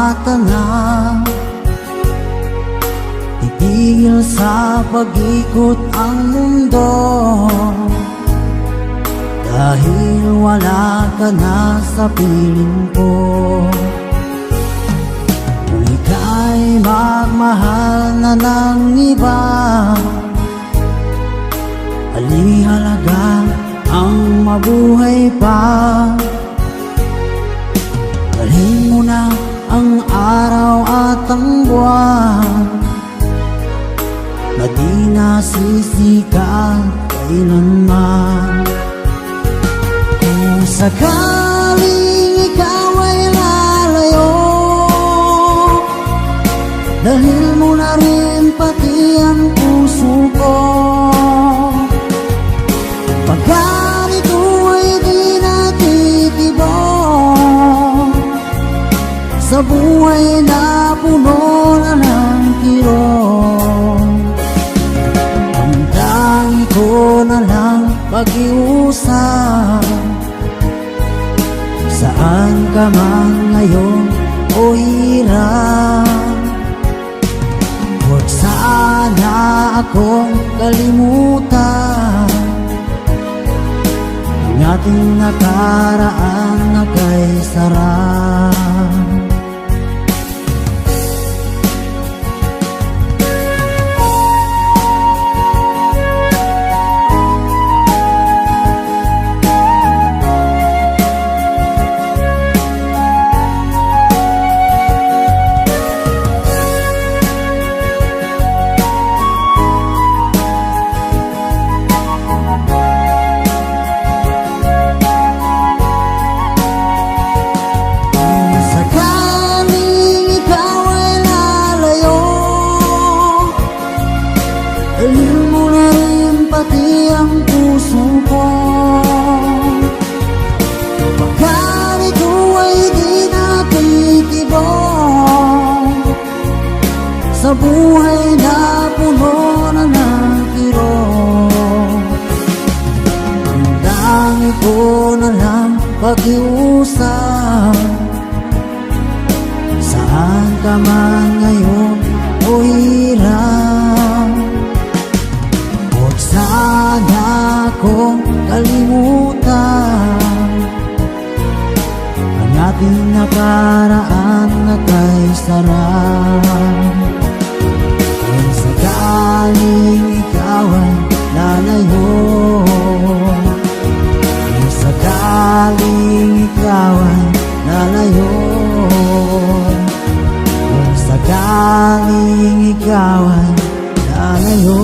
mata na titigil sa pag-ikot ang mundo, dahil wala ka na sa piling ko. Kung ika'y magmahal na ng iba, alihalaga ang mabuhay pa. Dalhin mo na ang araw at ang buwan na di nasisikat kailanman. Kung sakaling ikaw ay lalayo, dalhin mo na rin pati ang puso ko. Pagkat ito ay di natitibok sa buhay na puno na ng kirot, ang tangi ko na lang pag-iusap. Saan ka man ngayon o hirap, huwag sana akong kalimutan ang ating nakaraan na kay sarap. Dalhin mo na rin pati ang puso ko. Pagkat ito ay di natitibok sa buhay na puno na ng kirot, ang tangi ko na lang pag-iusap. Saan ka man ngayon o hirap, huwag sana akong kalimutan ang ating nakaraan na kay sarap. Kung sakaling ikaw ay lalayo, kung sakaling ikaw ay lalayo, kung sakaling ikaw ay lalayo.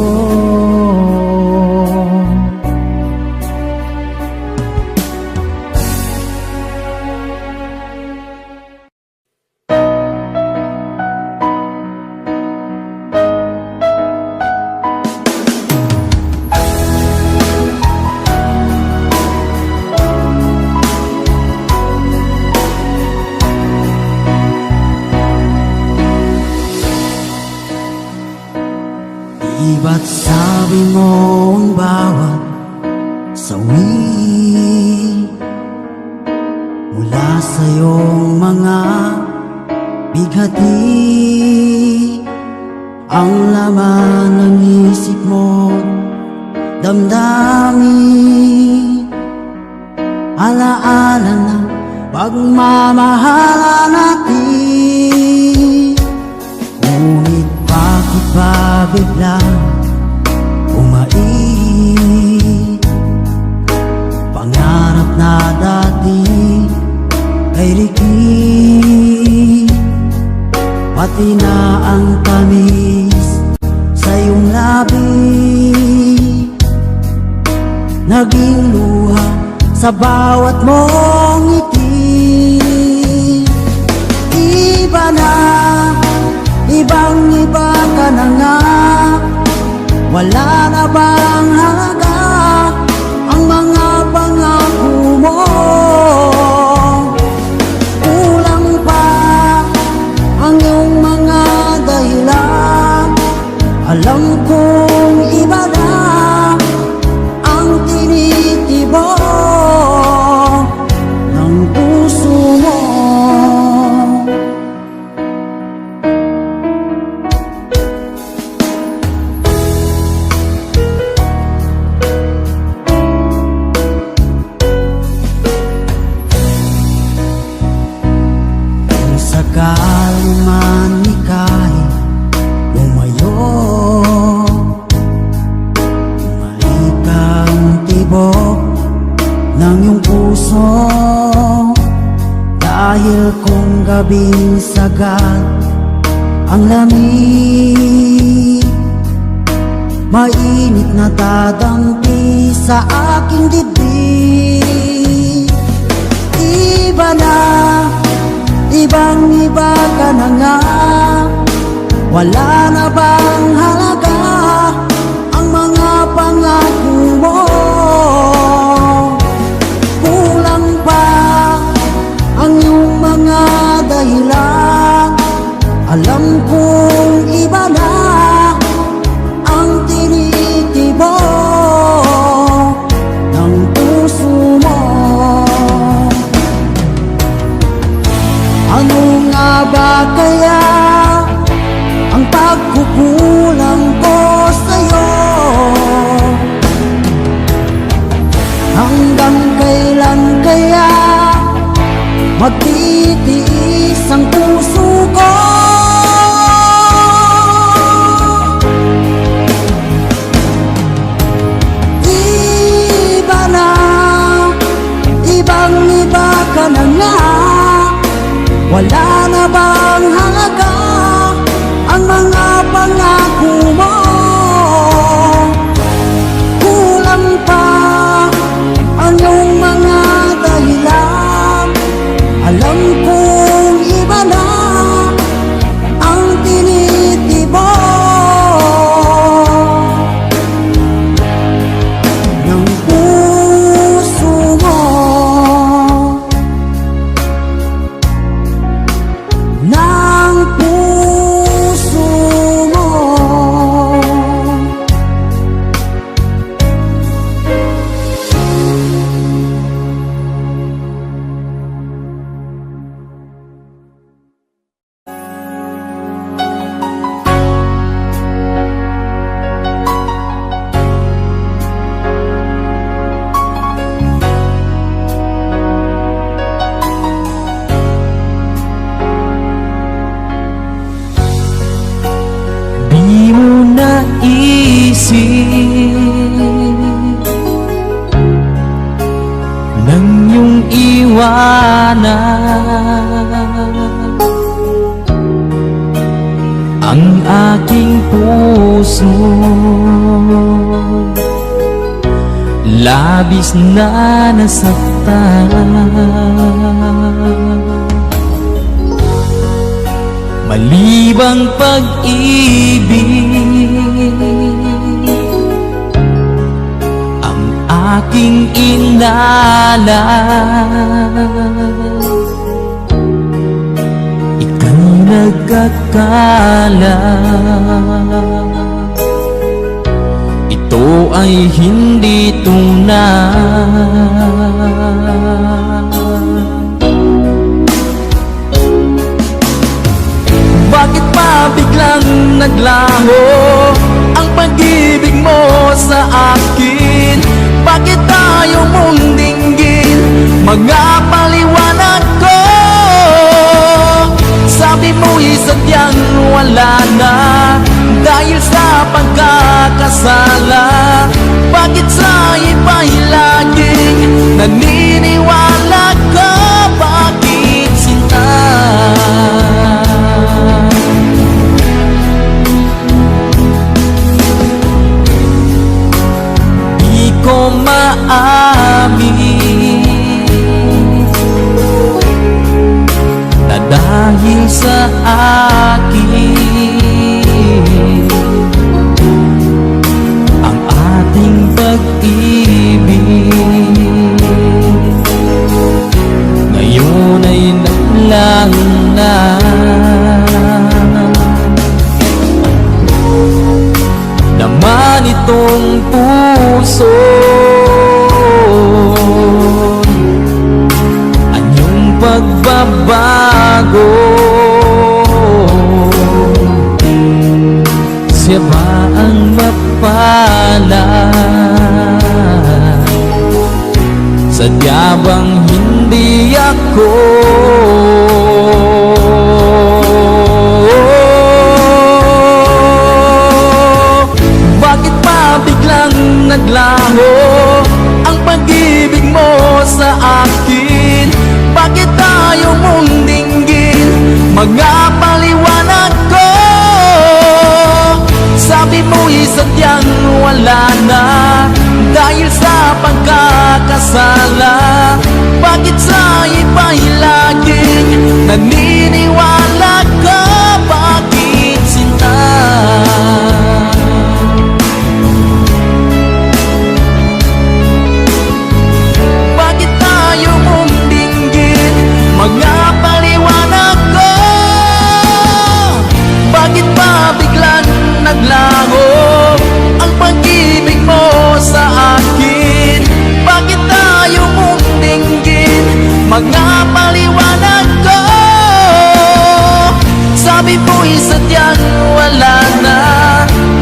Di ba't sabi mo ang bawat sawi mula sa iyong mga bighati, ang laman ng isip mo, damdamin, alaala ng pagmamahala natin. Ngunit bakit ba biglang umait pangarap na dati ay rikit, pati na ang tamis sa iyong labi, naging luha sa bawat mong ngiti. Iba na, ibang-iba ka na nga, wala na bang halaga ang mga pangako mo? Kulang pa ang iyong mga dahilan, alam kong iba na ang tinitibok ng puso mo. puso. Dahil kung gabing sagad ang lamig, mainit na dadampi sa aking dibdib. Iba na, ibang-iba ka na nga. Wala na bang halaga ang mga pangako mo? Kulang pa ang iyong mga dahilan. Alam kong iba na ang tinitibo ng puso mo. Ano nga ba kaya ang pagkukulang ko sa'yo? Hanggang kailan kaya magtitiis ang puso ko? Iba na, ibang-iba ka na nga. Wala na bang halaga ang mga pangako mo? Kulang pa ang iyong mga dahilan. Alam kong iba na ang tinitibo ng puso mo. Ng puso mo. Di mo naisip nang iyong iwanan ang aking puso. Labis na nasaktan, malibang pag-ibig ang aking inala. Ika'y nagkakala ito ay hindi tunay. Bakit pa biglang naglaho ang pag-ibig mo sa akin? Bakit tayo mong dinggin mga paliwanag ko? Sabi mo'y sadyang wala na dahil sa pagkakasala. Bakit sa iba'y laging naniniwala ka? Bakit sila? Di ko maamin na dahil sa akin ang ating pag-ibig ngayon ay naglang na. Naman itong puso anyong pagbabago. Siya ba ang mapalad? Sadya bang hindi ako? Bakit pa biglang naglaho ang pag-ibig mo sa magkakasala? Bakit sa iba'y laging naniniwala ka? Bakit sinta? Bakit tayo mong dinggin? Mga paliwanag ko. Bakit ba biglang naglaho ang pag-ibig mo sa akin? Bakit tayo mong dinggin? Mga paliwanag ko. Sabi mo'y sadyang wala na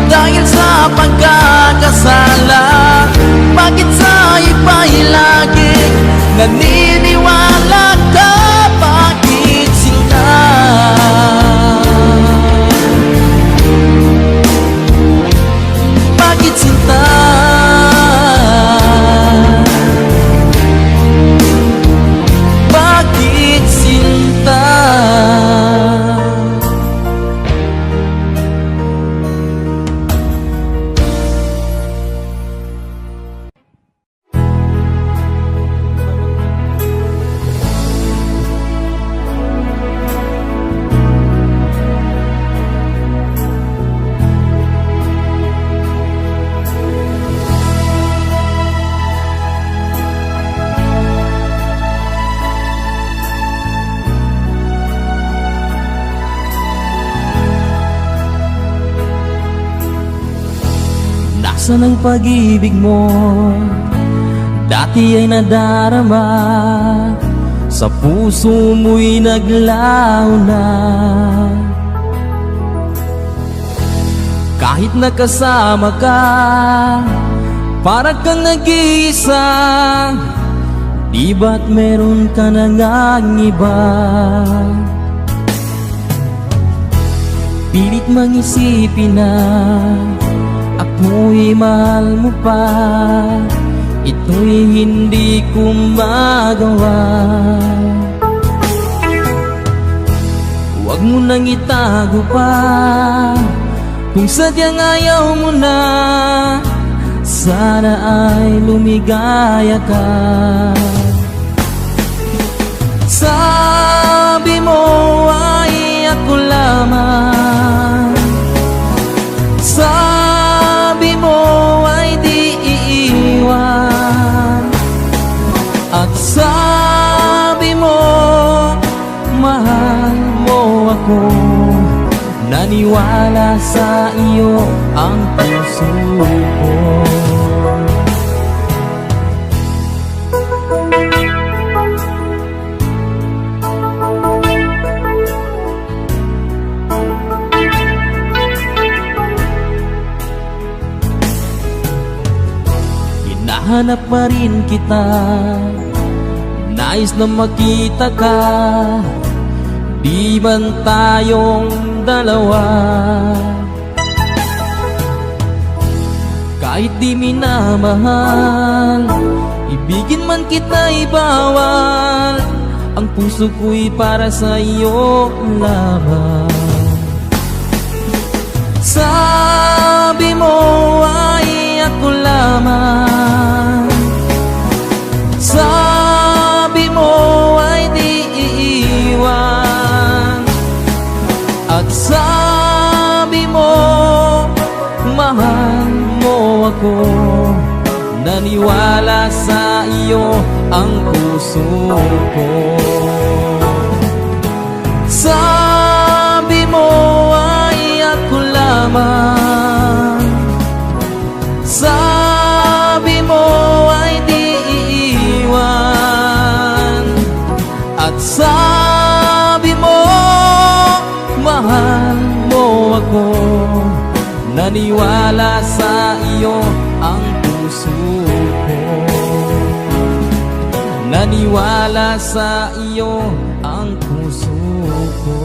dahil sa pagkakasala. Bakit sa iba'y laging naniniwala ka? Bakit sinta? Bakit sinta? Bakit sinta? Nasaan ang pag-ibig mo? Dati ay nadarama, sa puso mo'y naglaho na. Kahit nakasama ka, parang kang nag-iisa. Di ba't meron ka na ngang iba? Pilit mang isipin na ako'y mahal mo pa. Ito'y hindi ko magawa. Huwag mo nang itago pa kung sadyang ayaw mo na. Sana ay lumigaya ka. Sabi mo ay ako lamang. Sabi mo ay di iiwan. At sabi mo mahal mo ako. Naniwala sa iyo ang puso ko. Hinahanap pa rin kita, nais na makita ka. Di man tayong dalawa, kahit di minamahal, ibigin man kita'y bawal. Ang puso ko'y para sa iyo lamang. Sabi mo ay ako lamang. Sabi mo ay di iiwan. At sabi mo mahal mo ako. Naniwala sa iyo ang puso ko. Sabi mo ay ako lamang. Sabi mo ay di iiwan. At sabi mo mahal mo ako. Naniwala sa iyo ang puso ko. Naniwala sa iyo ang puso ko.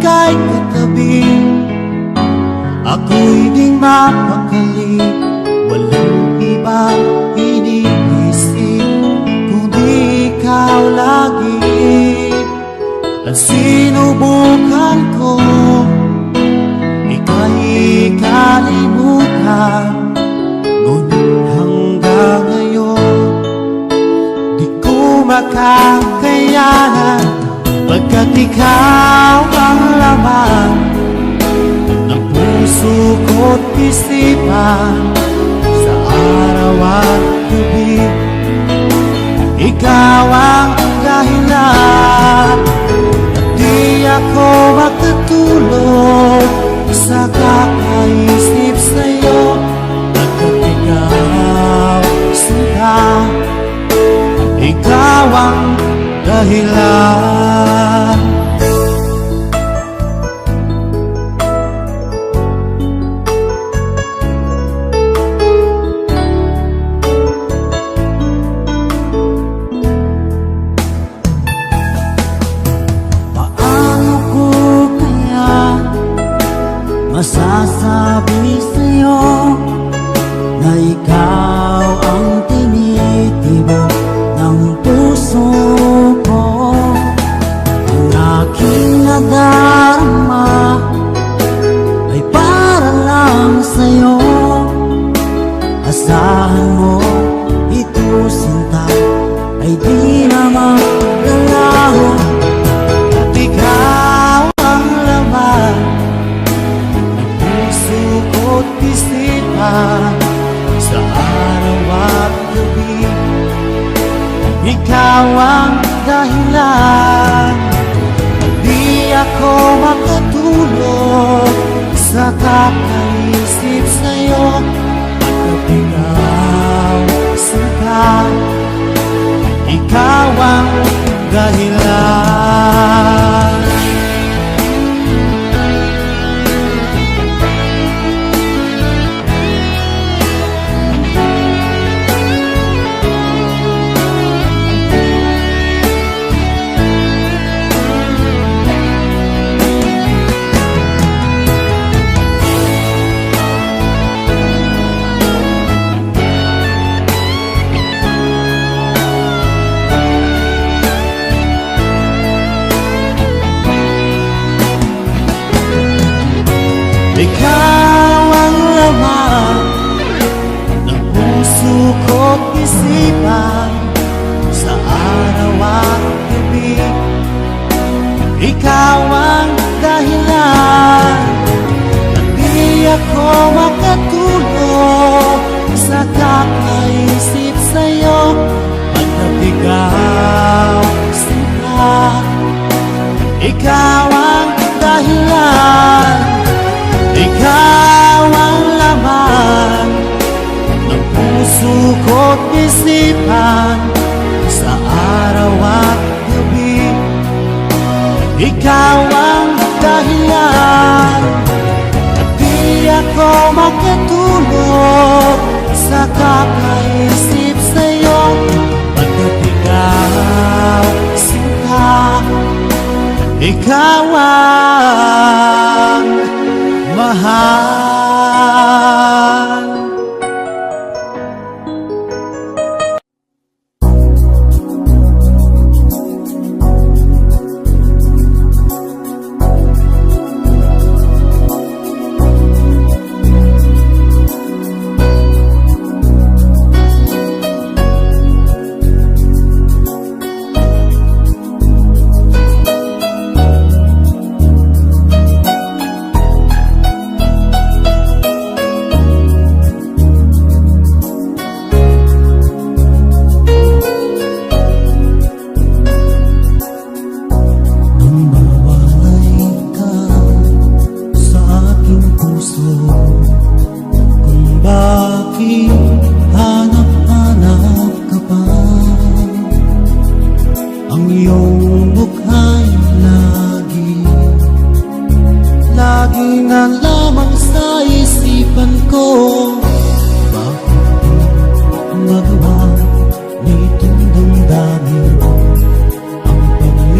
ika'y katabi, ako'y di mapakali. Walang ibang iniisip kundi ikaw lagi. At sinubukan ko ika'y kalimutan, ngunit hanggang ngayon di ko makakayanan, pagkat ikaw ang laman ng puso ko't isipan. Sa araw at gabi, ikaw ang dahilan. At di ako makatulog sa kakaisip sa'yo, pagkat ikaw sinta, ikaw ang dahilan. Paano ko kaya masasabi sa'yo na ikaw ang tinitibok ng puso ko? Ang aking nadarama ay para lang sa'yo. Asahan mo ito, sinta, ay di na maglalaho. At ikaw ang laman ng puso ko't isipan. Sa araw at gabi, ikaw ang dahilan. Di ako makatulog sa kakaisip sa'yo, pagkat ikaw sinta, ikaw ang dahilan. Ikaw ang laman ng puso ko't isipan. Sa araw at gabi, ikaw ang dahilan. At di ako makatulog sa kakaisip sa'yo, pagkat ikaw sinta, ikaw ang dahilan. Ikaw ang laman ng puso ko't isipan. Sa araw at gabi, ikaw ang dahilan. At di ako makatulog sa kakaisip sa'yo, pagkat ikaw sinta, ikaw ang mahal.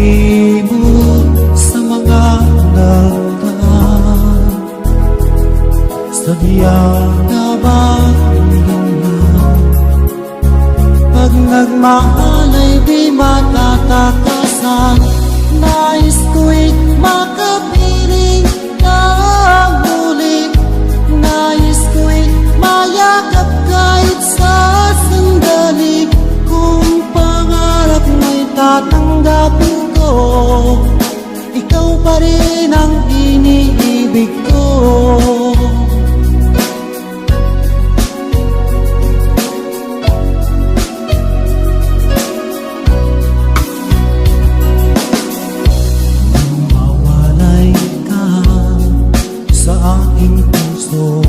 Limot sa mga takasan. Nais ko'y makapiling ng muli. Nais ko'y mayakap kahit sa sandali. Kung pangarap mo'y tatanggapin ko, ikaw pa rin ang iniibig ko. Mawalay ka sa aking puso,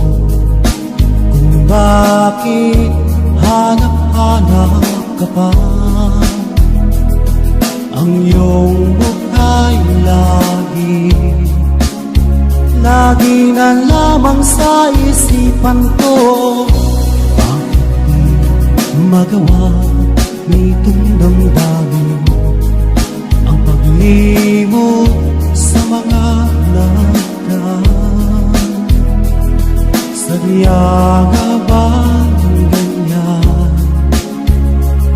kung bakit hanap-hanap ka pa. Ang iyong buhay lagi na lamang sa isipan ko. Bakit di magawa nitong damdamin ang paglimot sa mga lagdan? Sadya nga ba ganyan?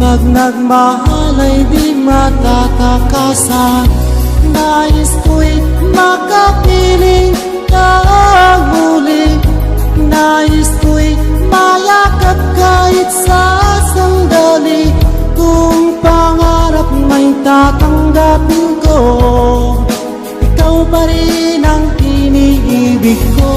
Pag nagmahal ay di matatakasan. Nais ko'y makapiling ng muli. Nais ko'y mayakap kahit sa sandali. Kung pangarap may tatanggapin ko, ikaw pa rin ang iniibig ko.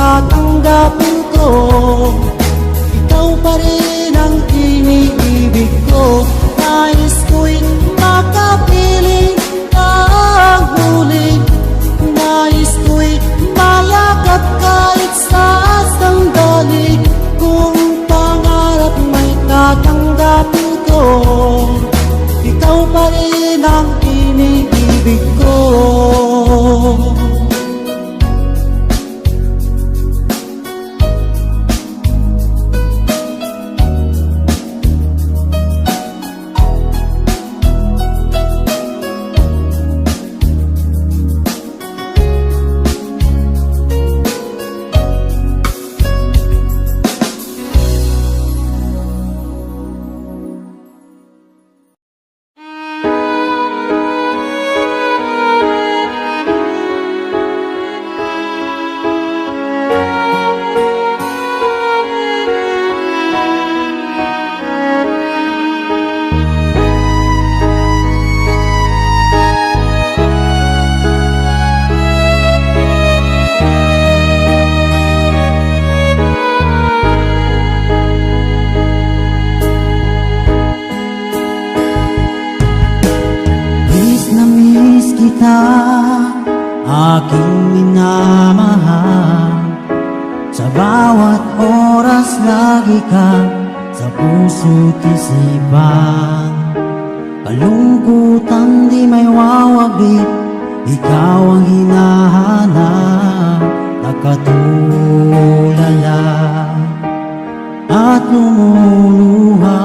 Tatanggapin ko, ikaw pa rin ang iniibig ko. Nais ko'y makapiling ng muli. Nais ko'y mayakap kahit sa sandali. Kung pangarap may tatanggapin ko, ikaw pa rin ang iniibig ko. Kita, aking minamahal, sa bawat oras lagi ka sa puso't isipan. Kalungkutan di may wawaglit, ikaw ang hinahanap, nakatulala at lumuluha.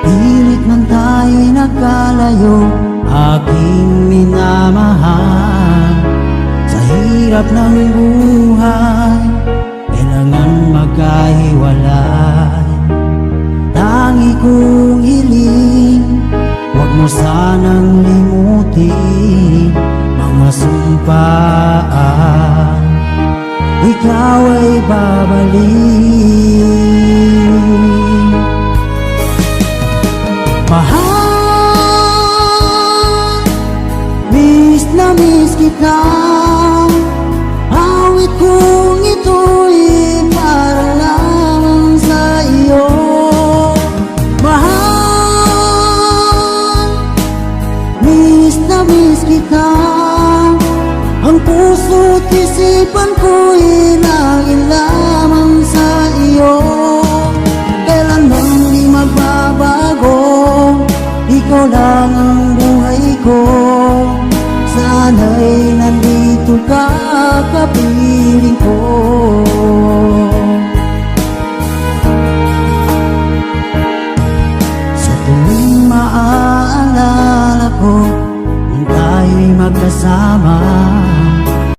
Pilit man tayo'y nagkalayo, aking minamahal, sa hirap ng buhay, kailangan magkahiwalay. Tangi kong hiling, huwag mo sanang limutin mga sumpaan, ikaw ay babalik. Mahal kita. Awit kong ito'y para lamang sa iyo. Mahal, miss na miss kita. Ang puso't isipan ko'y laging lamang sa iyo. Kailanman di magbabago, ikaw lang ang buhay ko. Sana'y nandito ka, kapiling ko. Sa tuwing maaalala ko kung tayo'y magkasama,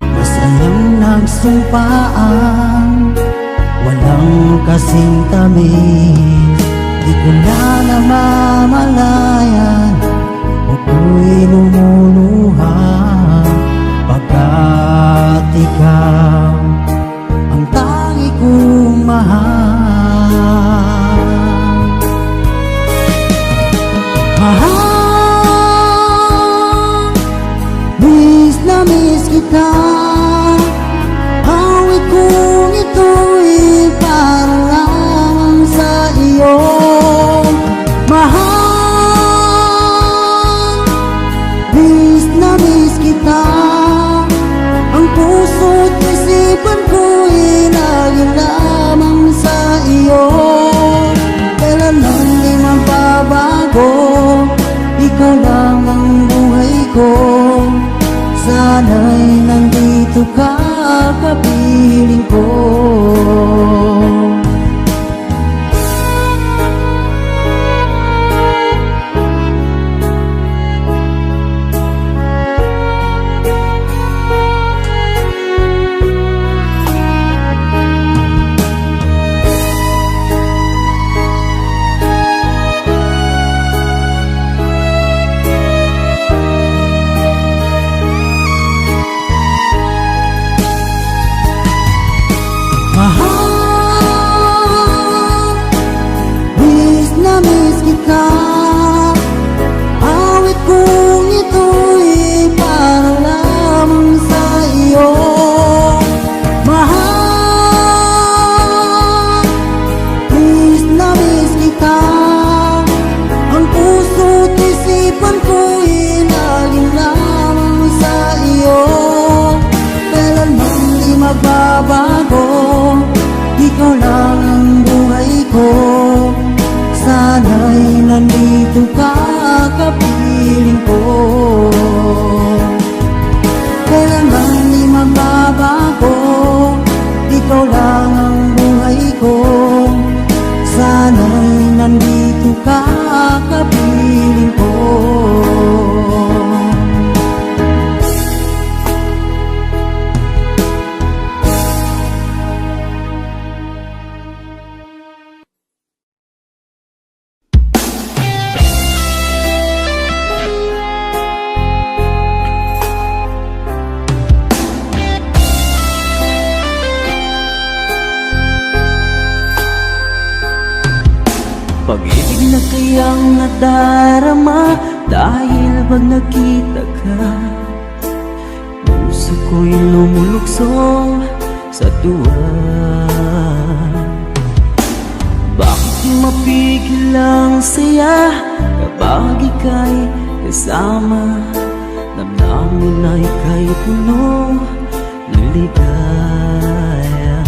masayang nagsumpaan, walang kasing tamis. Di ko na namamalayan, ako'y lumuluha pagkat ikaw ang tangi kong mahal. Mahal, miss na miss kita. Awit kong ito'y para lamang sa iyo. Mahal, miss na miss kita. Ang puso't isipan ko'y laging lamang sa iyo. Kailanman di magbabago, ikaw lang ang buhay ko. Sana'y nandito ka, kapiling ko. Mahal, miss na miss kita. Awit kong ito'y para lamang sa iyo. Mahal, miss na miss kita. Ang puso't isipan ko'y laging lamang sa iyo. Kailanman di magbabago, ikaw lang ang buhay ko. Sana'y nandito ka, kapiling ko. Kailanman di magbabago, ikaw lang ang buhay ko. Sana'y nandito ka, kapiling ko. Pag-ibig na kayang nadarama dahil pag nakita ka, puso ko'y lumulukso sa tuwa. Bakit di mapigil ang saya kapag ika'y kasama? Damdamin na ika'y puno ng ligaya.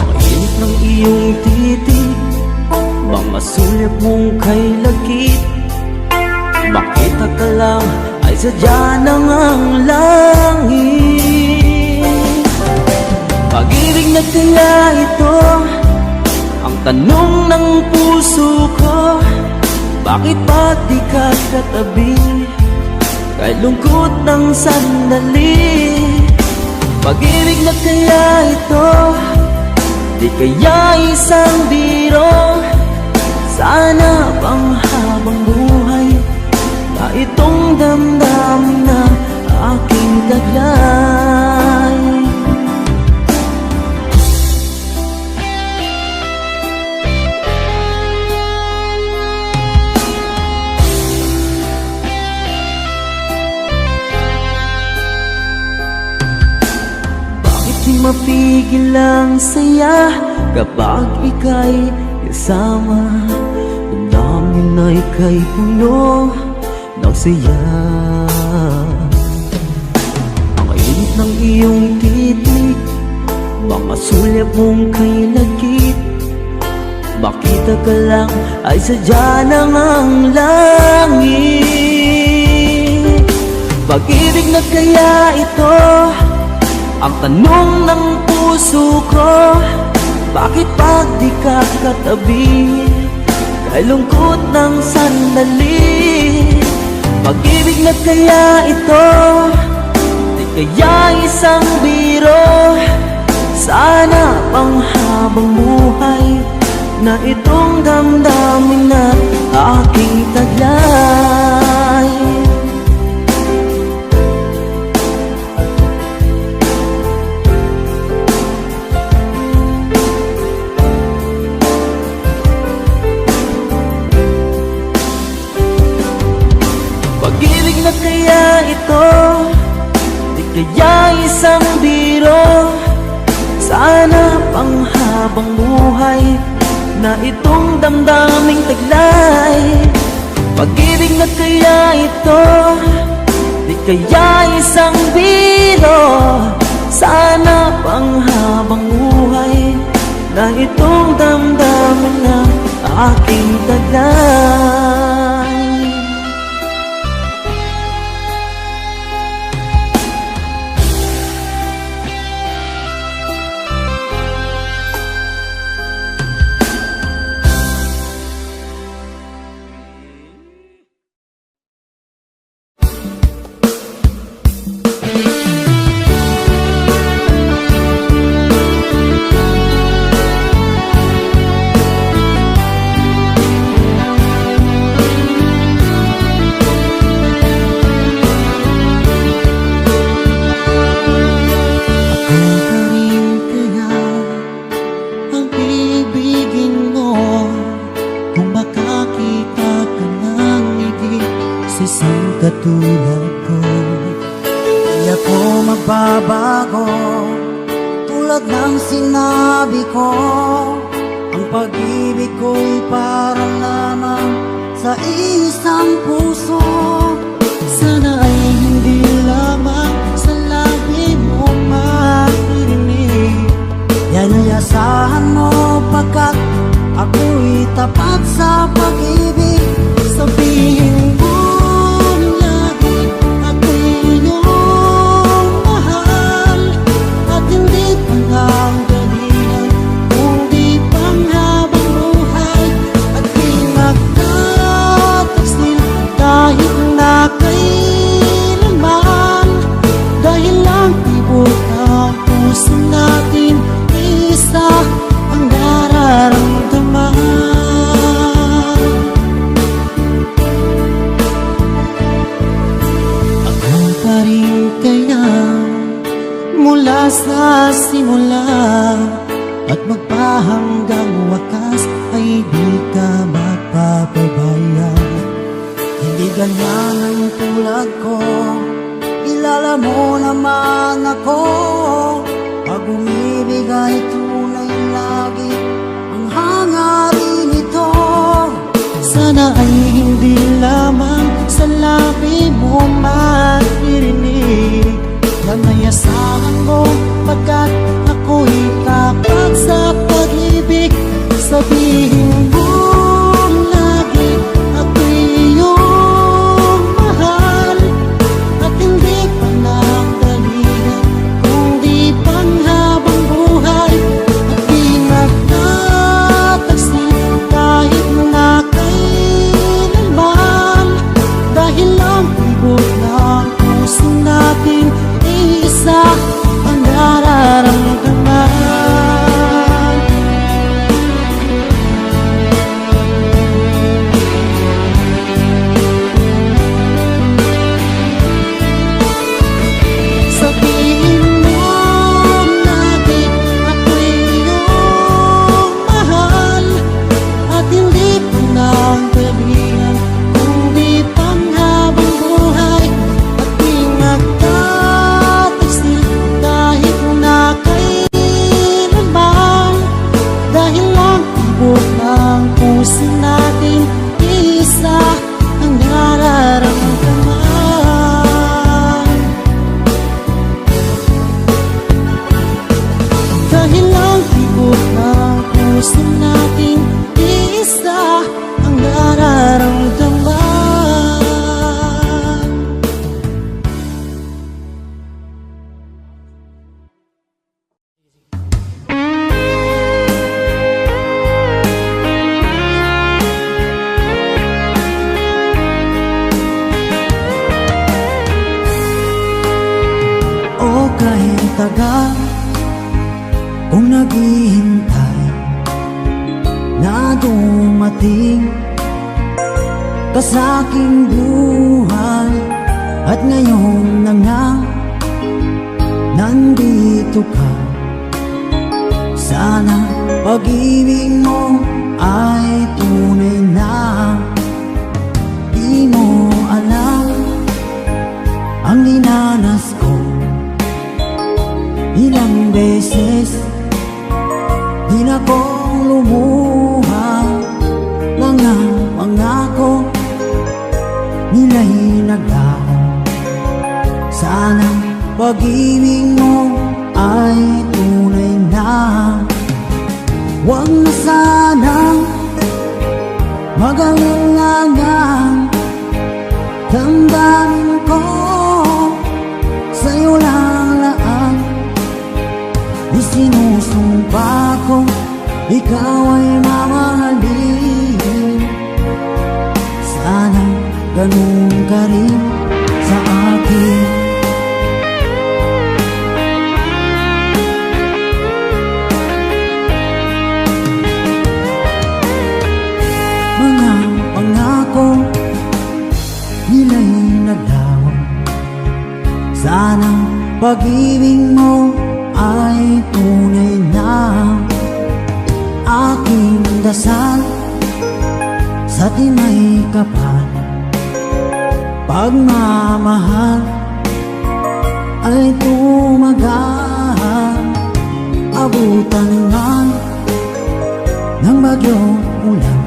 Ang init ng iyong titig, bang masulip mong kay lagkit. Makita ka lang ay sadya ng ang langit. Pag-ibig na kaya ito ang tanong ng puso ko. Bakit ba di ka katabi kay lungkot ng sandali? Pag-ibig na kaya ito, di kaya isang biro? Sana pang habang buhay na itong damdamin na aking taglay. mapigil ang saya kapag ika'y kasama. Damdamin na ika'y puno ng saya. Ang init ng iyong titig, mga sulyap mong kay lagkit. Makita ka lang ay sadya ng ang langit. Pag-ibig na kaya ito ang tanong ng puso ko. Bakit pag di ka katabi, kay lungkot ng sandali? Pag-ibig na kaya ito, di kaya isang biro? Sana pang habang buhay na itong damdamin na aking taglay. Pag-ibig na kaya ito, di kaya isang biro? Sana pang habang buhay na itong damdaming taglay. Pag-ibig na kaya ito, di kaya isang biro? Sana pang habang buhay na itong damdamin na aking taglay. Katulad ko, di ako magbabago. Tulad ng sinabi ko, ang pag-ibig ko'y parang lamang sa isang puso. Sana ay hindi lamang sa labi mo maririnig. Yan ay asahan mo pagkat ako'y tapat sa pag-ibig. Sabihin mo mula sa simula at magpahanggang wakas ay di ka magpapabaya. Hindi ganyan ang tulad ko, kilala mo naman ako. Pag umibig ay tunay lagi ang hangarin ito. Sana ay hindi lamang sa labi mo maririnig. Yan ay asahan mo pagkat ako'y tapat sa pag-ibig. Sabihin mo lagi ako'y iyong mahal at hindi pa nagdalihan kundi panghabang buhay. At di nagtatagsin kahit na kailanman. kahit tagal kung naghihintay na dumating ka sa aking buhay. At ngayon na nga nandito ka, sana pag-ibig mo ay tunay na. Di mo alam ang dinanas ko, ilang beses din akong lumuha. Mga pangako nila'y naglaho, sana pag-ibig mo ay tunay na. Huwag na sanang mag-alinlangan, damdamin ko sa'yo lang laan. Isinusumpa ko ikaw ay mamahalin, sana ganun ka rin sa akin. Mga pangako nila'y naglaho, sana pag-ibig mo ay tunay na. Aking dasal sa tinay kapal, pagmamahal ay tumagal. Abutan man ng bagyong ulan,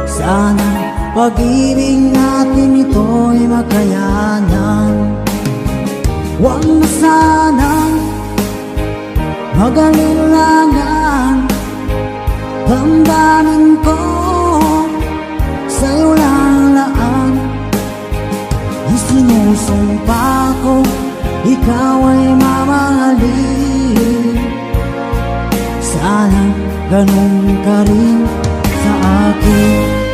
sana pag-ibig natin ito'y makayanan. Huwag na sanang mag-alinlangan, damdamin ko sa'yo lang laan. Isinusumpa ko ikaw ay mamahalin, sana ganun ka rin sa akin.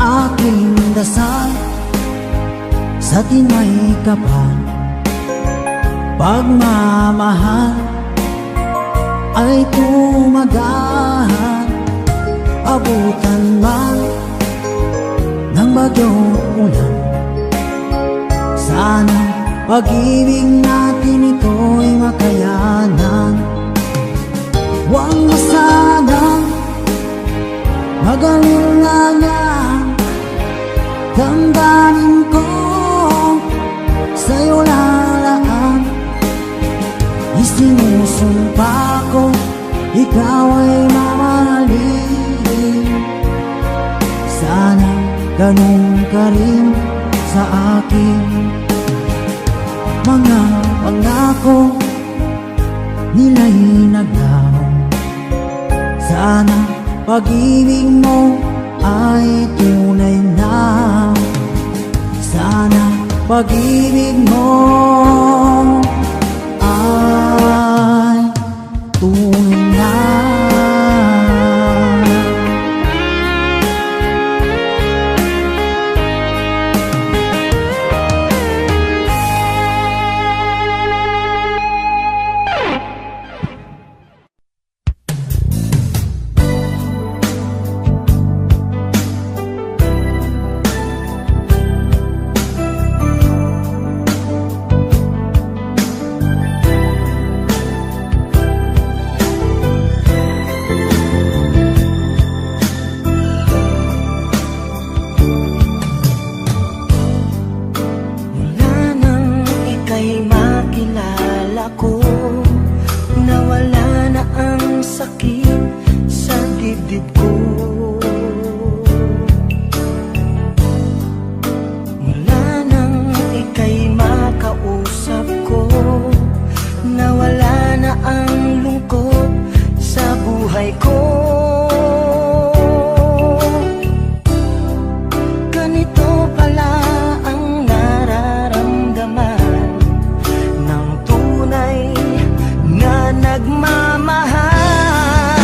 Aking dasal sa tinay kapal, pagmamahal ay tumagal. Abutan man ng bagyong ulan, sana pag-ibig natin ito'y makayanan. Huwag na sanang mag-alinlangan, damdamin ko sa'yo lalaan. Isinusumpa ko ikaw ay mamahalin, sana ganun ka rin sa akin. Mga pangako nila'y naglaho, sana pag-ibig mo ay tunay na. Sana pag-ibig mo ay tunay na. Nagmamahal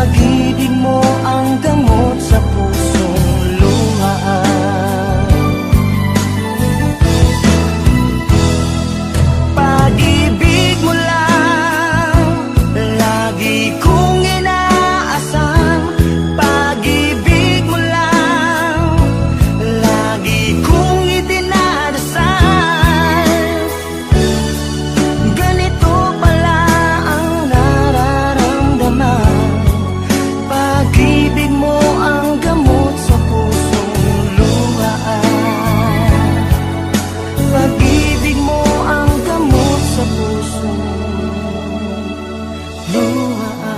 Pag-ibig mo ang gamot sa pusong luha. Pag-ibig mo lang lagi kong inaasam. Pag-ibig mo lang lagi kong idinadasal. Ganito pala ang nararamdaman. Pag-ibig mo ang gamot sa pusong luha. Pag-ibig mo ang gamot sa pusong luha.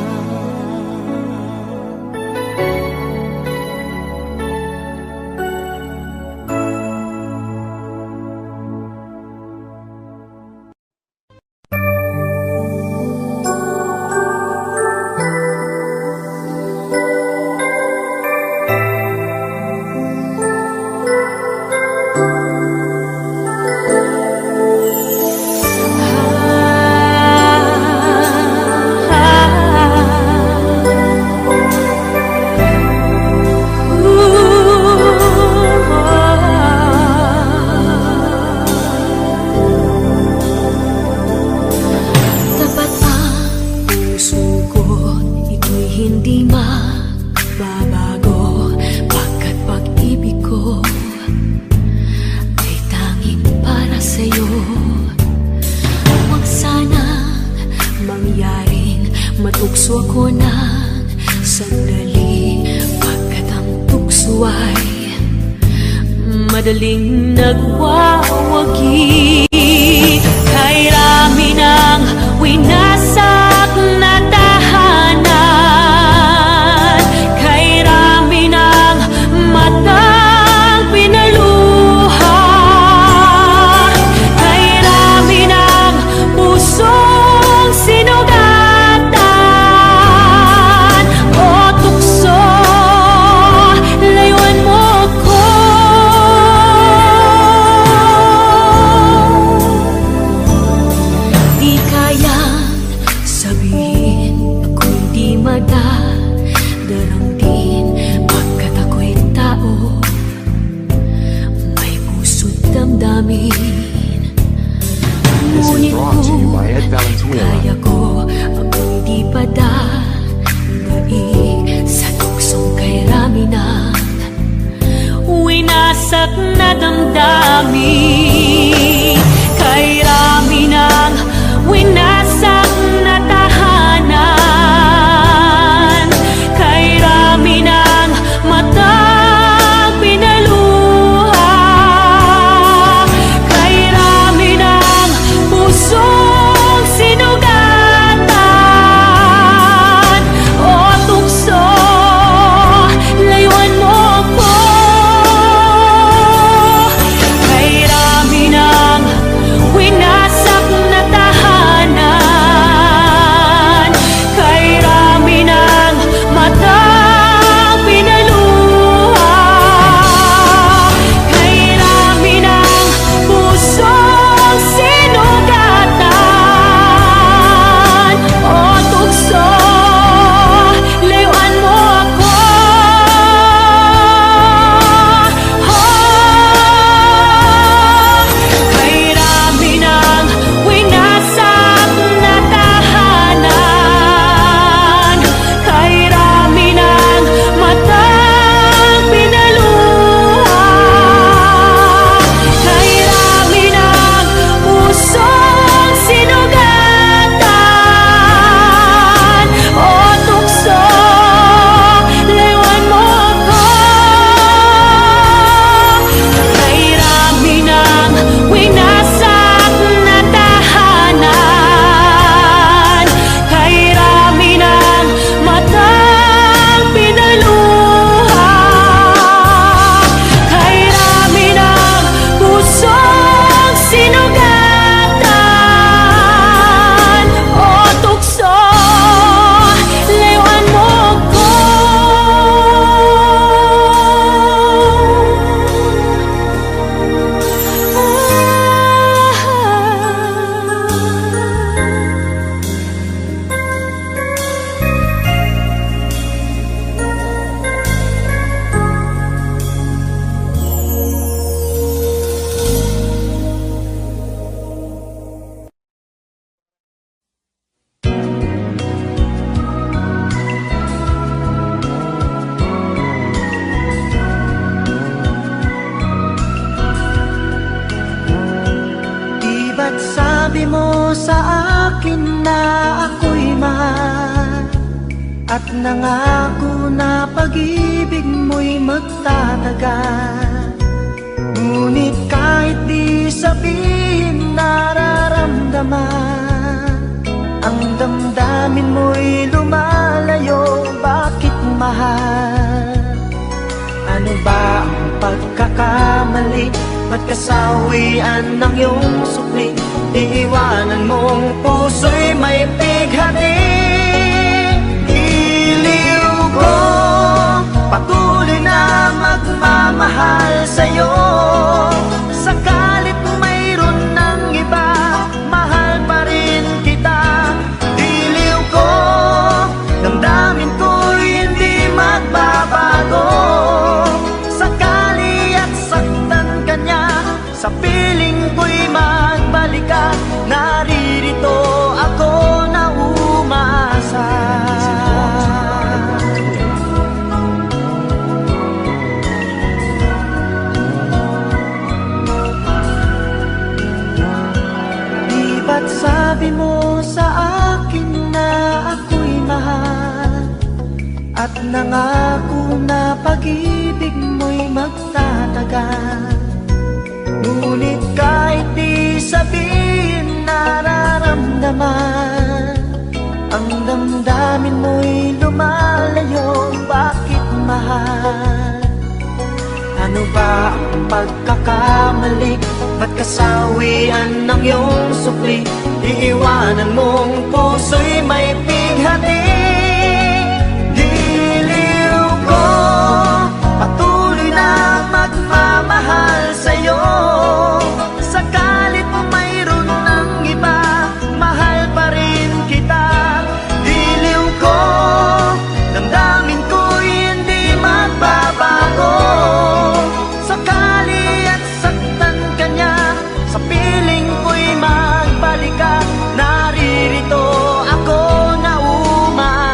Tapat ang puso ko, ito'y hindi magbabago. Pagkat pag-ibig ko ay tanging para sa'yo. Huwag sanang mangyaring matukso ako ng sandali. Pagkat ang tukso ay madaling nagwawagi. Kay rami ng winasak na tahanan, kay rami ng matang pinaluha, kay rami ng pusong sinugatan. O tukso, layuan mo ko. Di kayang sabihin ako'y di madaramdin. Pagkat ako'y tao, may puso't damdamin. Ngunit kung kaya ko ako'y di padadaig sa tuksong kay rami ng winasak na damdamin. Kay rami ng winasak na tahanan, sa akin na ako'y mahal at nangako na pag-ibig mo'y magtatagal. Ngunit kahit di sabihin nararamdaman, ang damdamin mo'y lumalayo. Bakit mahal? Ano ba ang pagkakamali? Ba't kasawian ng iyong sukli? Iiwanan mong puso'y may pighati. Iliw ko, patuloy na magmamahal sa'yo. Sakalit mayroon ng iba, mahal pa rin kita. Iliw ko, damdamin ko'y hindi magbabago. Sakali at saktan ka niya, sa piling ko'y magbalik ka. Naririto ako na umasa. Di ba't sabi mo sa akin na ako'y mahal at nangako na pag-ibig mo'y magtatagal? Ngunit kahit di sabihin nararamdaman, ang damdamin mo'y lumalayo. Bakit mahal? Ano ba ang pagkakamali? Ba't kasawian ng iyong sukli? Iiwanan mong puso'y may pighati. Diliw ko, patuloy na magmamahal sa'yo. Sakalit mayroon ng iba, mahal pa rin kita. Diliw ko, damdamin ko'y hindi magbabago. Sakali at saktan ka niya, sa piling ko'y magbalik ka. Naririto ako na umasa.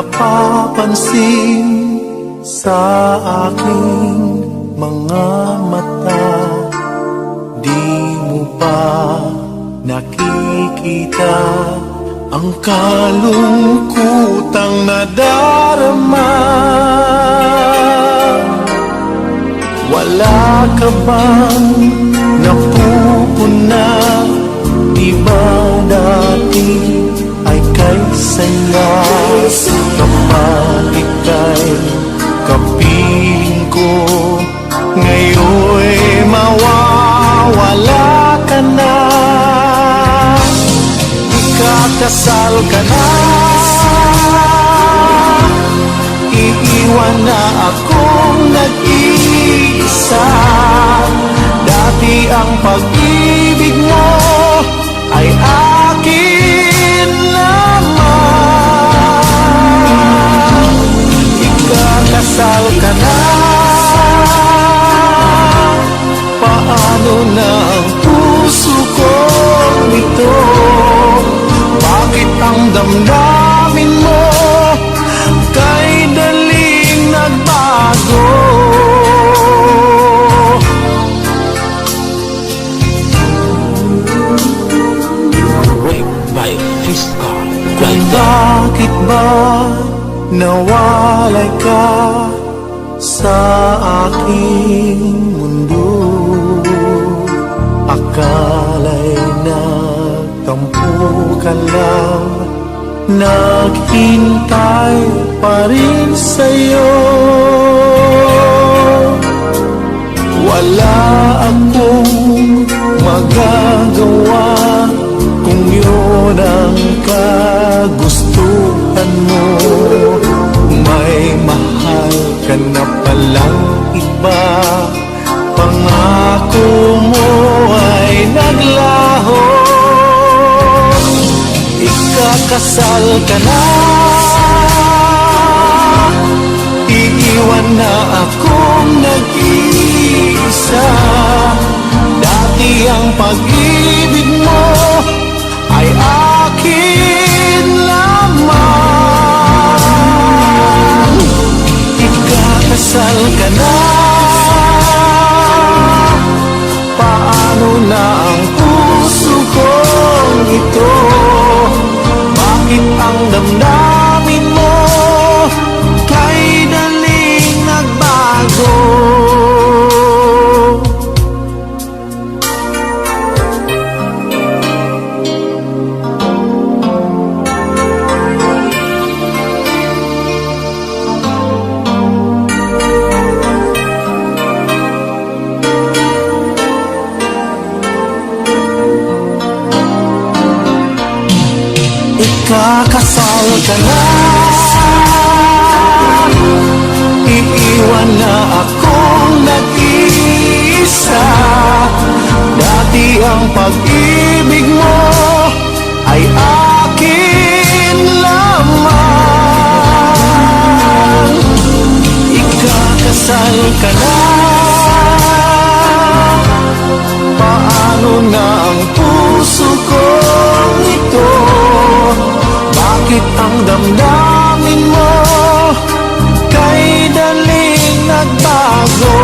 napapansin sa aking mga mata. Di mo ba nakikita ang kalungkutang nadarama? Wala ka bang napupuna? Di ba dati ay kay saya? Kapag ika'y kapiling ko, ngayon'y mawawala ka na. Ikakasal ka na, iiwan na akong nag-iisa. Dati ang pag-ibig mo ay akin lamang. Ikakasal ka na, paano na ang puso kong ito? Bakit ang damdamin mo kay daling nagbago? Bakit ba nawalay ka sa aking mundo? Akala'y nagtampo ka lang, naghintay pa rin sa'yo. Wala akong magagawa kung yun ang kagustuhan mo. May mahal ka na palang iba, pangako mo ay naglaho. Ikakasal ka na, iiwan na akong nag-iisa. Dati ang pag-ibig mo ay akin lamang. Ikakasal ka na, paano na ang puso kong ito? Bakit ang damdamin mo kay daling nagbago? Ikakasal ka na, iiwan na akong nag-iisa. Dati ang pag-ibig mo ay akin lamang. Ikakasal ka na, paano na ang puso kong ito? Bakit ang damdamin mo kay daling nagbago?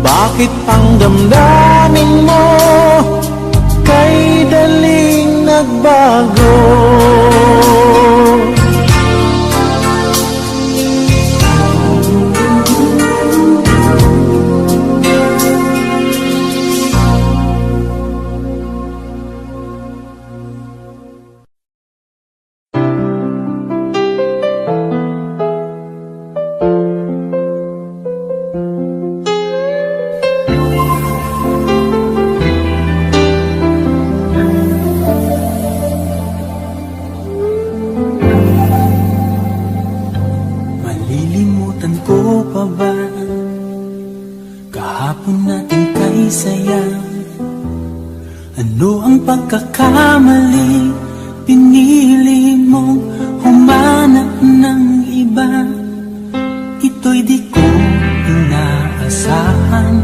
Bakit ang damdamin mo kay daling nagbago? Pagkakamali, pinili mong humanap ng iba. Ito'y di ko inaasahan.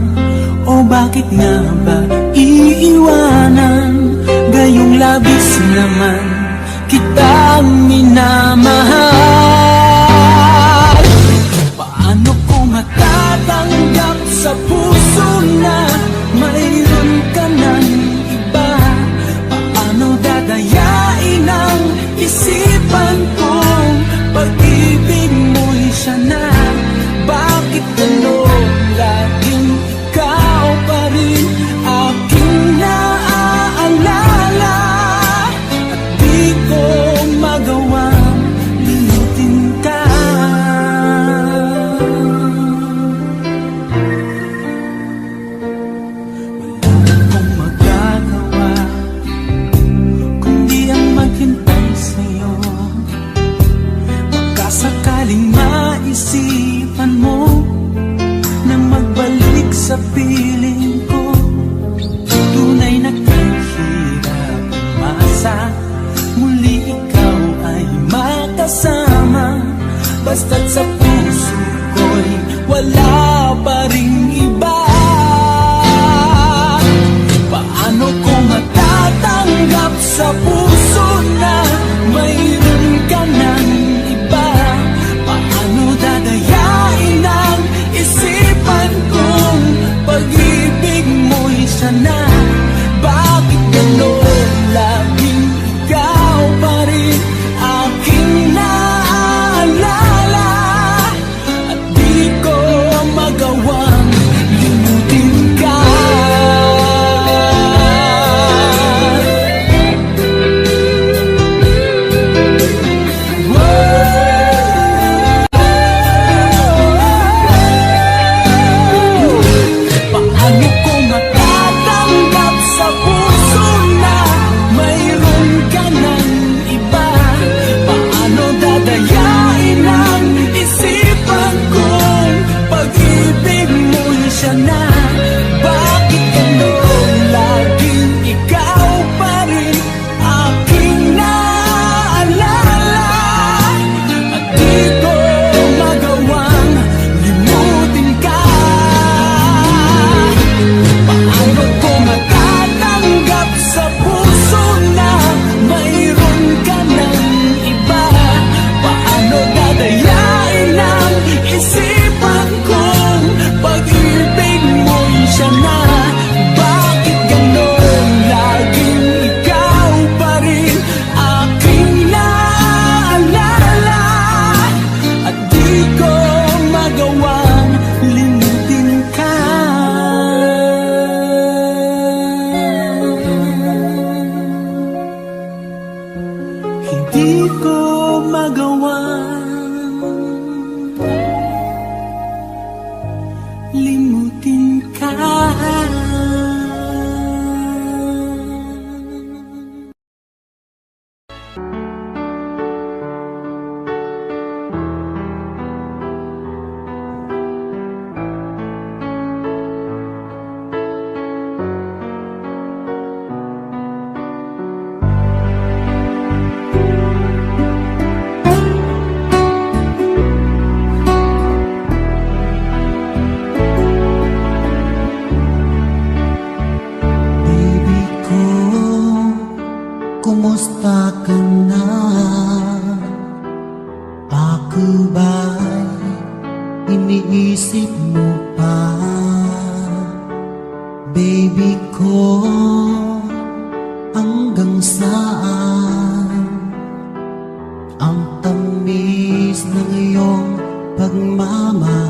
O bakit nga ba iiwanan? Gayong labis naman kitang minamahal. Paano ko matatanggap sa puso na mayroon ka ng iba? Paano dadayain ang isipan kong pag-ibig mo'y siya na? Bakit ganun laging ikaw pa rin aking naaalala? At di ko magawang limutin ka. Wala akong magagawa kundi ang maghintay sa'yo. Baka sakaling maisipan mo na magbalik sa piling ko. Tunay na kahirap umasa, muli ikaw ay makasama. Basta't sa puso ko'y wala pa ring iba. Paano ko matatanggap sa puso na mayroon ka ng iba? Paano dadayain ang isipan kong pag-ibig mo'y siya na? Bakit gano'n laging ikaw pa rin aking naaalala? At di ko magawang limutin ka. Paano ko matatanggap sa puso na mayroon ka ng iba? Paano dadayain ang isipan kong pag-ibig mo'y siya na? Bakit gano'n laging ikaw pa rin aking naaalala? At di ko magawang limutin ka. Paano ko matatanggap sa puso na mayroon ka ng iba? Paano dadayain ang isipan kong pag-ibig mo'y siya na? Bakit gano'n laging ikaw pa rin aking naaalala? At di ko magawang limutin ka. Hindi ko magawang limutin ka. Baby ko, kumusta ka na? Ako ba'y iniisip mo pa? Baby ko, hanggang saan ang tamis ng iyong pagmamahal?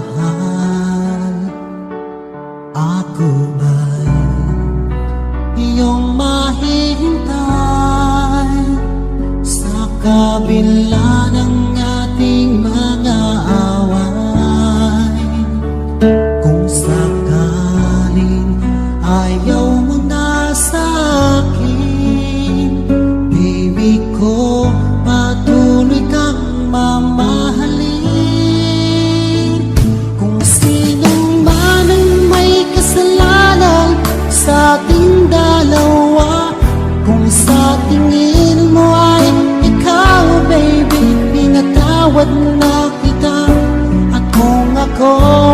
Ako ba'y iyong mahihintay sa kabila ng ating mga away? Kung sakaling ayaw mo na sa akin, baby ko, patuloy kang mamahalin. Kung sinong man ang may kasalanan sa ating dalawa, kung sa tingin mo ay ikaw, baby, pinatawad na kita. At kung ako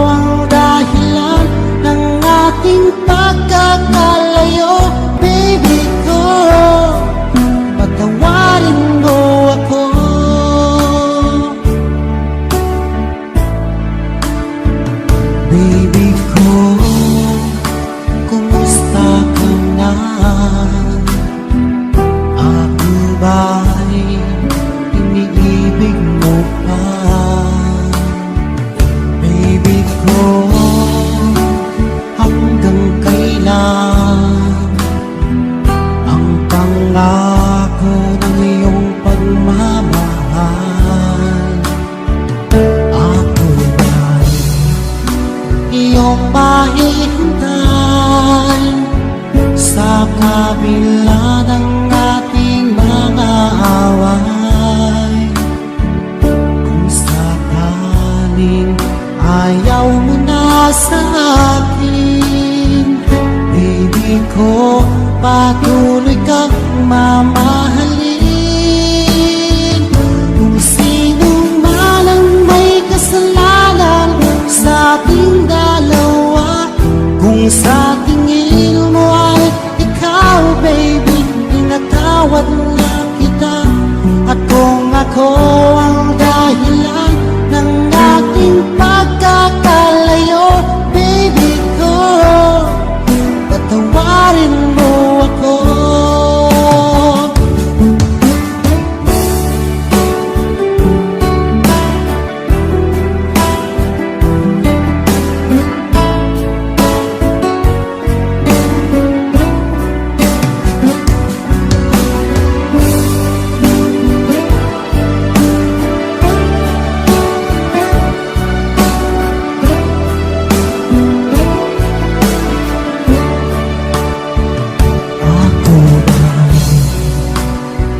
ang dahilan ng ating pagkakalayo, baby ko, patawarin mo ko hanggang kailan ang pangako ng iyong pagmamahal. Ako'y iyong mahihintay sa kabila ng ating mga away. Kung sakaling ayaw mo na sa akin, baby ko, patuloy kang mamahalin. Kung sino man ang may kasalanan sa ating dalawa, kung sa tingin mo ay ikaw, baby, pinatawad na kita. At kung ako ang dahilan ng ating pagkakalayo, baby ko, patawarin mo ako.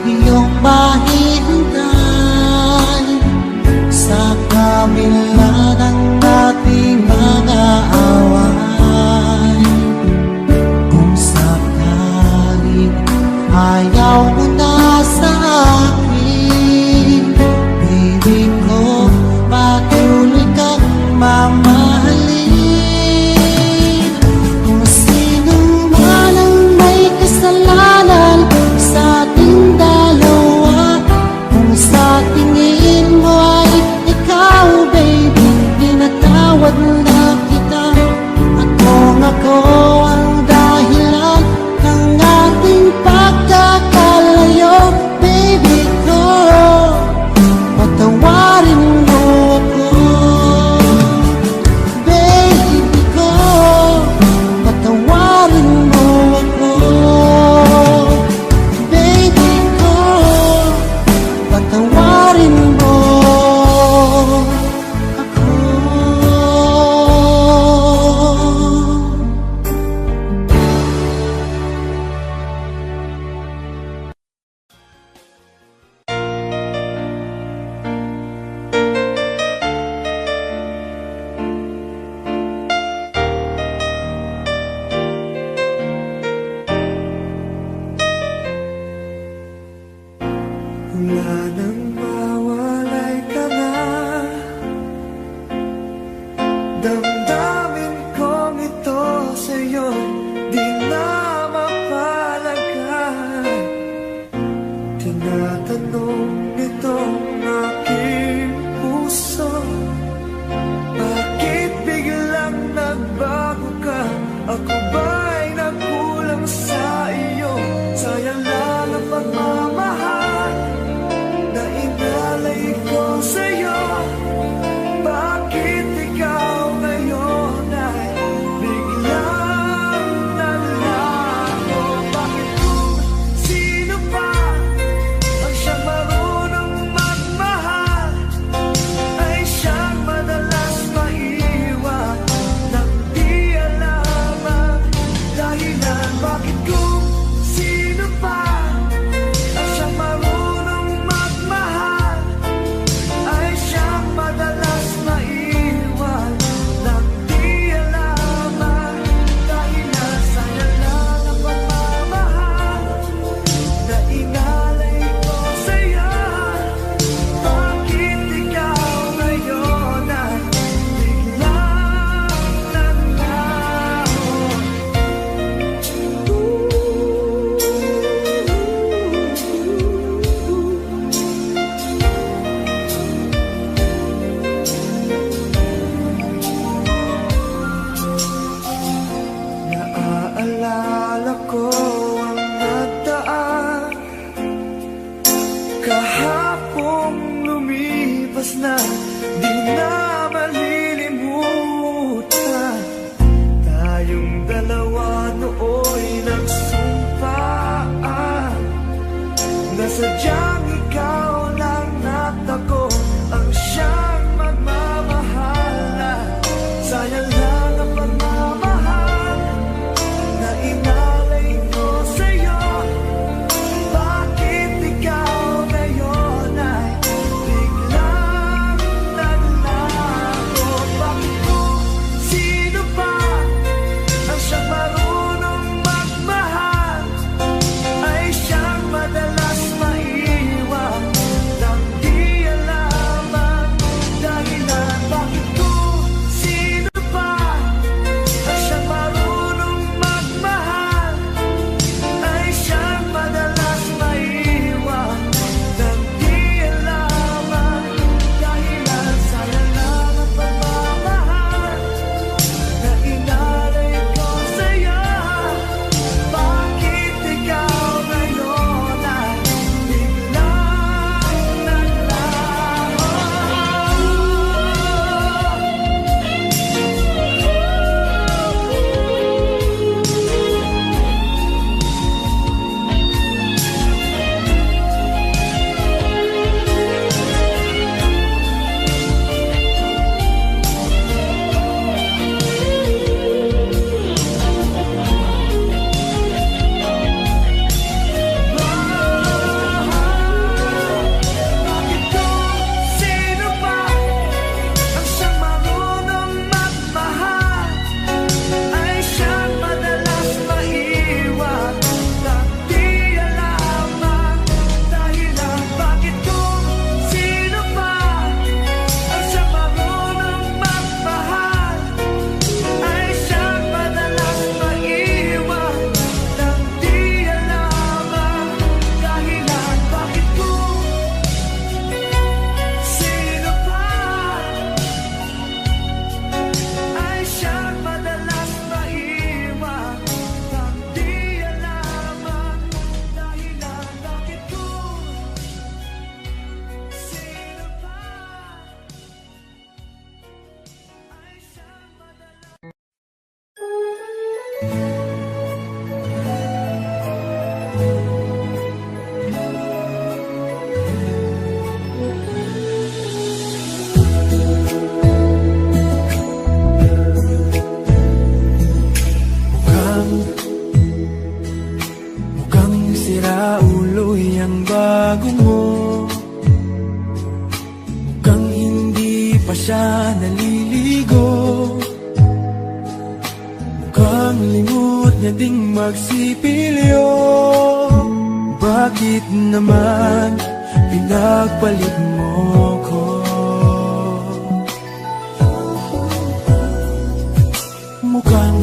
Iyong mahihintay sa kabila ng ating mga away. Kung sakaling ayaw mo na sa akin, baby ko, patuloy kang mamahalin. Kung sino man ang may kasalanan sa ating dalawa, kung sa tingin mo ay ikaw, baby, pinatawad na kita. At kung ako ang dahilan ng ating pagkakalayo, baby ko, patawarin mo ako. Baby ko, patawarin mo ako. Baby ko, patawarin mo ako. Wala nang mawalay ka na, damdamin kong ito sa'yo, di na mapalagay. Tinatanong nitong aking puso, bakit biglang nagbago ka? Ako ba'y nagkulang sa iyo? Sayang lang ang pagmamahal na inalay ko sa'yo. Bakit ikaw ngayon sadyang ikaw lang at ako ang siyang magmamahal na sayang lang ang pagmamahal na inalay ko sa'yo. Bakit ikaw ngayon ay biglang naglaho? Bakit kung sino pa ang siyang marunong magmahal ay siyang madalas maiwan nang di alam ang dahilan? Bakit kung sino pa ang siyang marunong magmahal ay siyang madalas maiwan nang di alam ang dahilan? Sayang lang ang pagmamahal na inalay ko sa'yo. Bakit ikaw ngayon ay biglang naglaho? Bakit kung sino pa ang siyang marunong magmahal ay siyang madalas maiwan nang di alam ang dahilan? Bakit kung sino pa ang siyang marunong magmahal ay siyang madalas maiwan nang di alam ang dahilan? Bakit kung sino pa ay siyang madalas maiwan nang di alam ang dahilan? Bakit kung sino pa ay siyang madalas. Mukhang sira ulo'y ang bago mo. Mukhang hindi pa siya naliligo. Mukhang limot niya ding magsipilyo. Bakit naman pinagpalit mo ko? Mukhang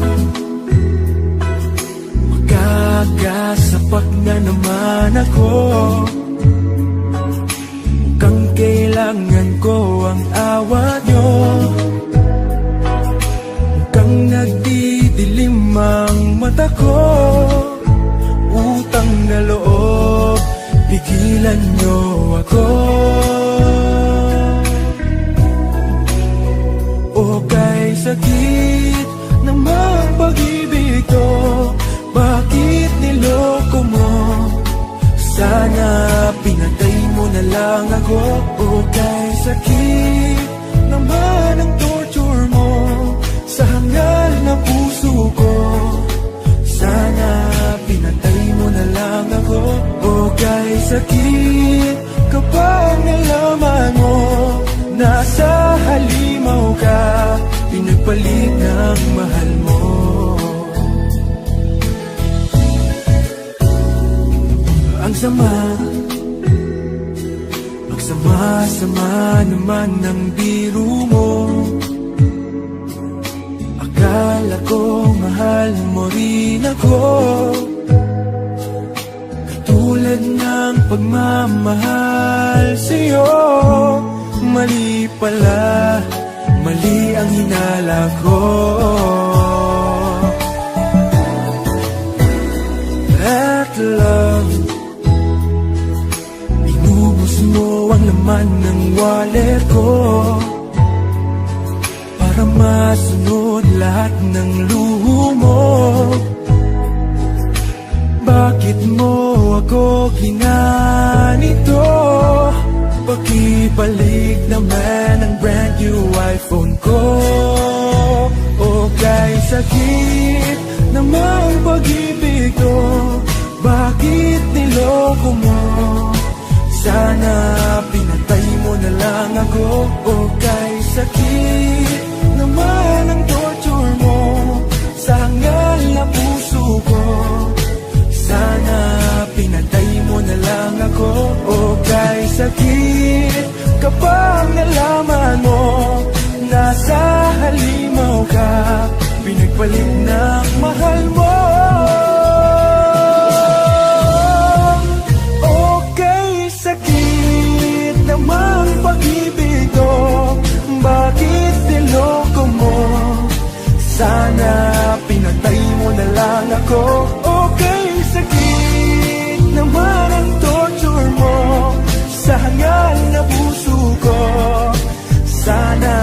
magkakasapat na naman ako. Mukhang kailangan ko ang awa niyo. Mukhang nagdidilim ang mata ko. Utang na loob, pigilan niyo ako. O kay sakit naman pag-ibig to, bakit niloko mo? Sana pinatay mo na lang ako. O kay sakit naman ang torture mo sa hangal na puso ko. Sana pinatay mo na lang ako. O kay sakit kapag nalaman mo nasa halimaw ka, pinagpalit ng mahal mo. Ang sama, magsama-sama naman ng biro mo. Akala ko mahal mo rin ako, katulad ng pagmamahal sa'yo. Mali pala, mali ang hinala ko. That love, inubos mo ang laman ng wallet ko para masunod lahat ng luho mo. Bakit mo ako ginanito. Pakibalik naman ang brand new iPhone ko. O kay sakit namang pag-ibig ko, bakit niloko mo? Sana pinatay mo na lang ako. O kay sakit naman ang torture mo sa hangal na puso ko. Sana pinatay mo na lang ako. O kay sakit kapag nalaman mo nasa halimaw ka, pinagpalit ng mahal mo. O kay sakit namang pag-ibig ko, bakit niloko mo? Sana pinatay mo na lang ako. O kay sakit naman ang torture mo sa hangal na puso ko. Sana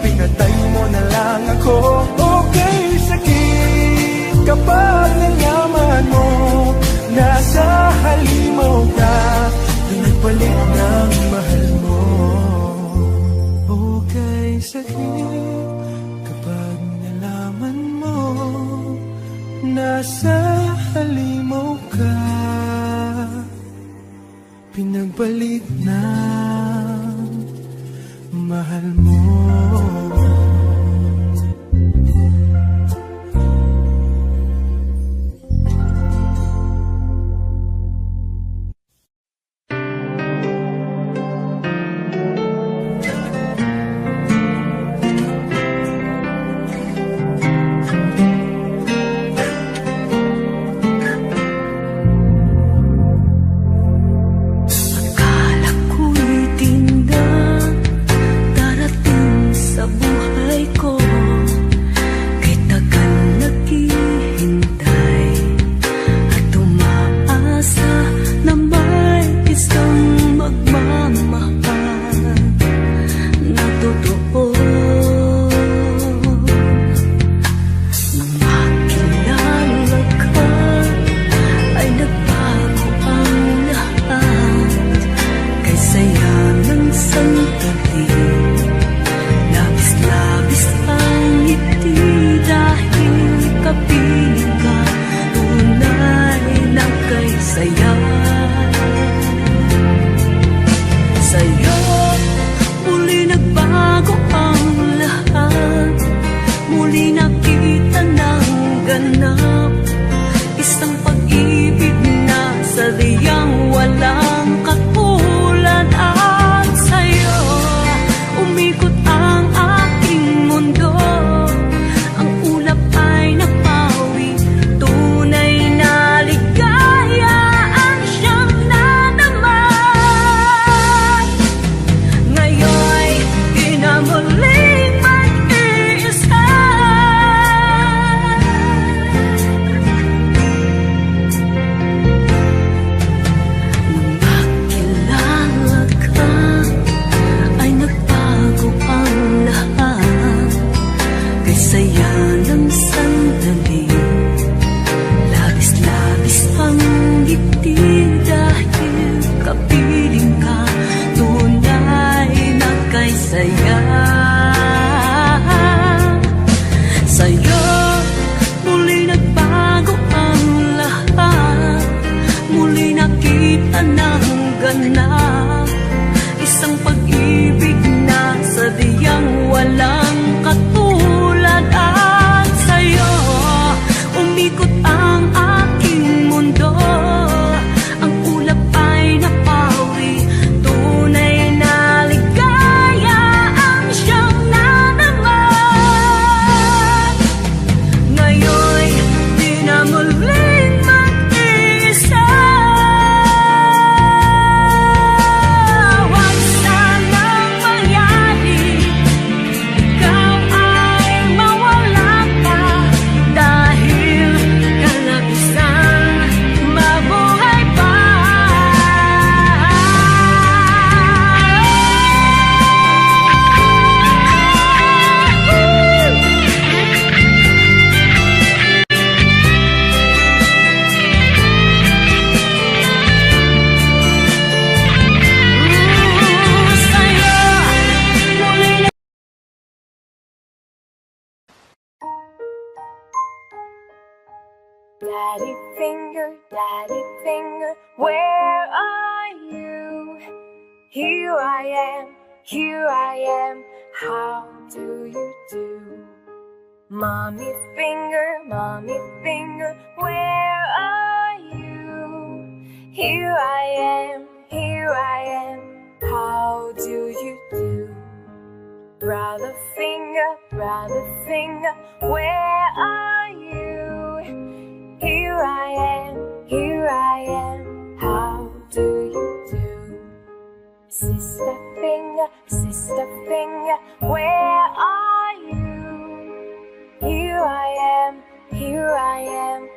pinatay mo na lang ako. O kay sakit kapag nalaman mo nasa halimaw ka, pinagpalit ng mahal mo. O kay sakit kapag nalaman mo nasa halimaw ka, pinagpalit ng mahal mo. Akala ko'y tinda, darating Daddy finger, where are you? Here I am, how do you do? Mommy finger, where are you? Here I am, how do you do? Brother finger, where are you? Here I am, how do you do? Sister finger, where are you? Here I am,